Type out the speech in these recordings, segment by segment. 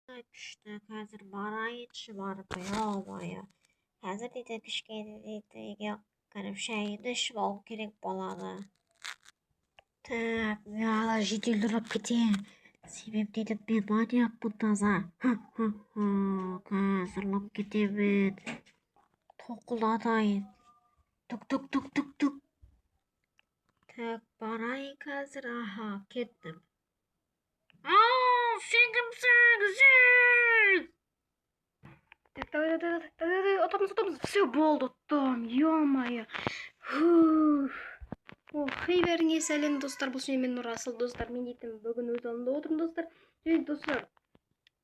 Düştü. Қазір барайыншы барып ойламaya. Қазір дейді кішкене дейді үйге кіріп шайымды ішіп алу керек болады. Так, ұяла жедел тұрып кетейін. Себеп дейді мен маньякпын таза. Қазір кетемін. Тоқылдатайын. Тук. Так, барайын қазір. Аха, кеттім. Сен кімсің? Давай, атамыз. Все, болды, там, ё-моё. Хейверіңе сәлем достар, бұл мен Нұрасыл достар. Мен дейтім, бүгін өз алдымда отырмын достар. Және достар,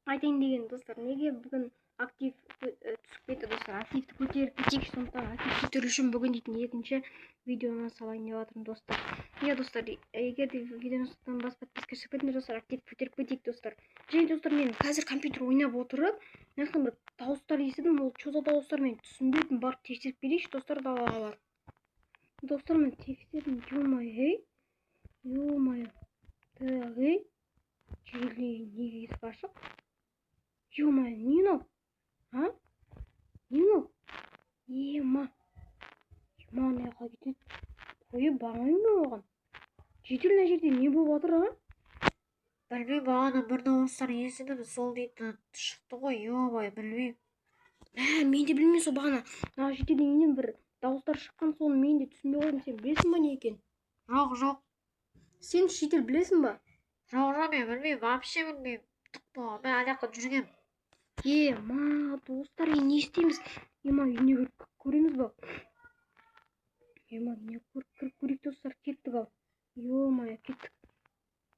айтайын деген достар, неге бүгін актив түсіп кетті достар. Активті көтеріп кетейікші, сондықтан актив көтеру үшін бүгін дейтін екінші видеоны салайын деп жатырмын достар. Иә достар, егер де видеоны бас подписка шықпайтын достар, актив көтеріп кетейік достар. Және достар, мен қазір компьютер ойнап отырып, бір дауыстар естідім, ол чоза дауыстар мен түсінбедім, барып тексеріп берейікші достар, далаға бар. Достар, мен тексердім, ё-моё, тағы, желі неге есік ашық? Ё-моё, не мынау? А? Не мынау? Ема, ана жаққа кетеді. Қойы бағаймын оған. Жетел мына жерде не болып жатыр, а? Білмеймін, бағана бір дауыстар естідім, сол дейтін шықты ғой, ё-моё, білмеймін. Мен де білмеймін, сол бағана. Мына жерде енен бір дауыстар шыққан, соны мен де түсінбей қойдым. Сен білесің ба не екен? Жоқ. Сен шетел білесің ба? Жоқ, мен білмеймін, вообще білмеймін. Тұқ, мен ана жақта жүргем. Ема, достар, не істейміз? Ема, үйіне көреміз ба? Ема, не кіріп көрейік достар, кеттік ал. Ё-моё, кеттік.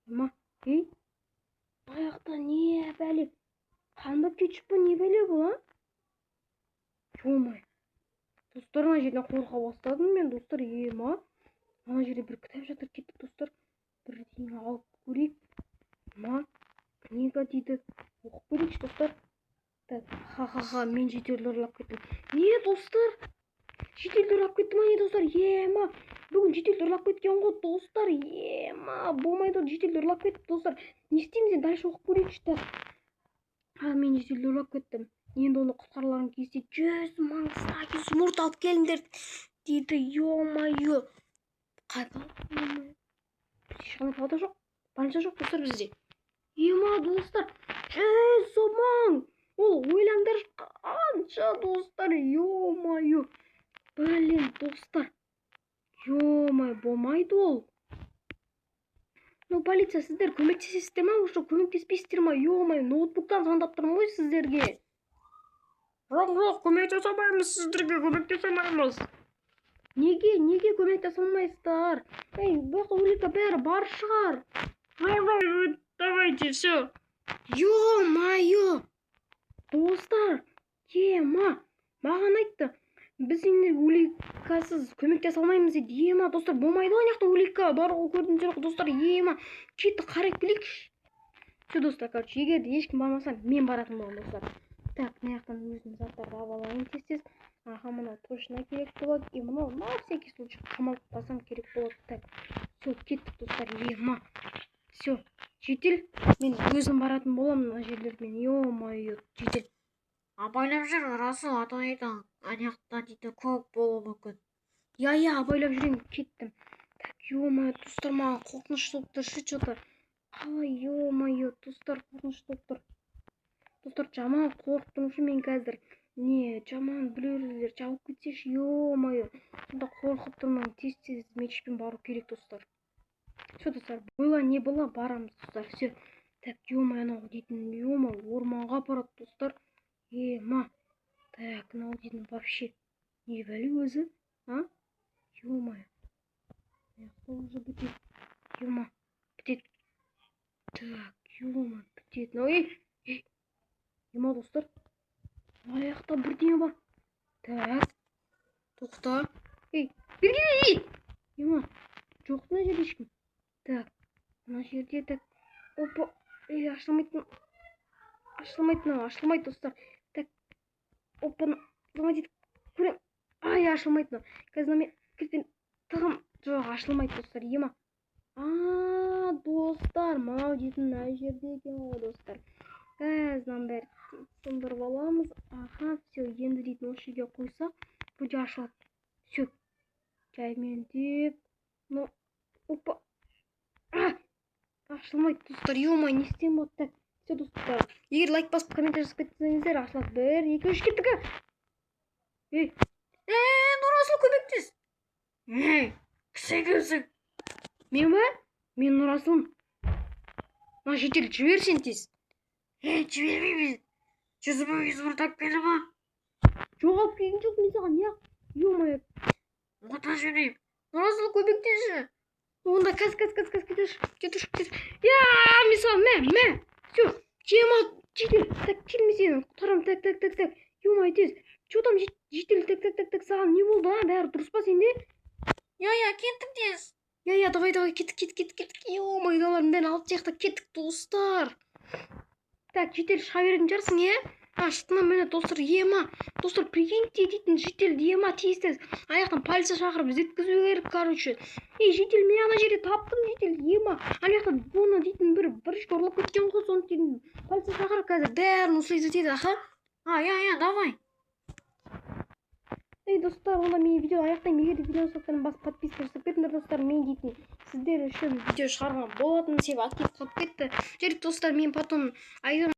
Ема, аяқта не бәле? Қанбап кетшіп па, не бәле бұл, а? Ё-моё. Достар, ана жерден қорқа бастадым мен, достар, ема. Ана жерде бір кітап жатыр, кеттік достар. Бірдеңе алып көрейік. Ема, книга дейді. Оқып көрейікші достар. Так, ха-ха-ха, мен жетелді ұрлап кеттім. Не достар? Жетелді ұрлап кетті ма не достар? Ема, бүгін жетелді ұрлап кеткен ғой достар. Ема, болмайды, жетелді ұрлап кетті достар. Не істейміз, дальше оқып көрейікші. Мен жетелді ұрлап кеттім. Енді оны құтқарылған кезде 100 мың саки жұмырт алып келіңдер дейді. Ё-моё. Қайда? Ешқандай палата жоқ, банша жоқ достар бізде. Ема достар, 100 мың. Ол ойлаңдар қанша достар, ё-моё. Блин, достар. Ё-моё, болмайды ол. Ну, полиция, сіздер көмектесесіздер ма? Уже көмектеспейсіздер ма? Ё-моё, ноутбуктан звондап тұрмын ғой сіздерге. Жоқ, көмектесе алмаймыз сіздерге, көмектесе алмаймыз. Неге көмектесе алмайсыздар? Бұл улика бәрі бар шығар. Давайте, все. Ё-моё. Достар, ема, маған айтты. Біз енді уликасыз көмектесе алмаймыз дейді. Ема, достар, болмайды ғой ана жақта улика бар ғой, көрдіңіздер ғой достар. Ема, кетті қарап келейікші. Все достар, короче, егер де ешкім бармаса, мен баратын боламын достар. Так, мына жақтан өзім заттарды алып алайын тез. Аха, мынау точно керек болады. И мынау на всякий случай қамалып қалсам керек болады. Так, все, кеттік достар. Ема, все, жетел. Мен өзім баратын боламын мына жерлермен. Ё-моё, жетел. Абайлап жүр, Расыл, атайда аяқта дейді көп болуы мүмкін. Я, абайлап жүрейін, кеттім. Так, ё-моё, достар, маған қорқыныш болып тұр, что-то. Қалай, ё-моё, достар, қорқыныш болып тұр. Достар, жаман қорықтым мен қазір. Не, жаман біреулер жауып кетсеші, ё-моё. Сонда қорқып тұрмын, тез мечпен бару керек достар. Все достар, было не было, барамыз достар, все. Так, ё-моё, анау дейтін, ё-моё, орманға апарады достар. Ема. Так, анау дейтін вообще не бәле өзі, а? Ё-моё. Аяқта уже бітеді. Ема, бітеді. Так, ё-моё, бітеді. Ема достар, аяқта бірдеңе бар. Так, тоқта. Бергене. Ема, жоқ мына жерде ешкім. Так, мына жерде так. Опа, ашылмайды достар. Так, опа, дейді көрем. Ашылмайды. Қазір мен кірген тығым. Жоқ, ашылмайды достар. Ема. Достар, мынау дейтін мына жерде екен ғой достар. газдан бәрі сындырып аламыз. Аха, все, енді дейтін осы жерге қойсақ, бұл же ашылады. Все, жаймен деп, ну, опа, ашылмайды достар, ё-моё, не істеймін вот так. Все, достар, егер лайк басып комментарий жазып кетсеңіздер, ашылады. 1, 2, 3 кеттік. Ей, Нұрасыл, көмектес. Кісі. Мен ба? Мен Нұрасылым. Мына шетел жібер сен тез. Жібермеймін. 100 мың тап келді ма? Жоғалып келген жоқ мен саған, я. Ё-моё. Ұмыта жіберейін. Нұрасыл, көмектесші. Онда кетіш. Я, мен саған, мә. Все, жема, жетел. Так, келмесең. Құтарам, так. Ё-моё, тез. Что там жетел, так. Саған не болды, а? Бәрі дұрыс па сенде? Я, кеттік тез. Я, давай, кеттік. Ё-моё, далардың бәрін алып жайықта кеттік, достар. Так, жетел шыға беретін жарсың, е? Шытынан мені достар, ема. Достар, прикиньте дейтін жетел, ема, тез. Аяқтан полиция шақырып жеткізу керек, короче. Жетел, мен ана жерде таптым, жетел, ема. Аяқтан бұны дейтін бір ішке ұрлап кеткен ғой, соны дейтін полиция шақырып қазір бәрін уследить етеді, аха. Я, давай. Достар, онда мен видео аяқтаймын. Егер видеоны соқтарын басып подписка жасап кетіңдер, достар. Мен дейтін сіздер үшін видео шығарған болатын себебі актив қалып кетті. Жарайды, достар, мен потом айтамын.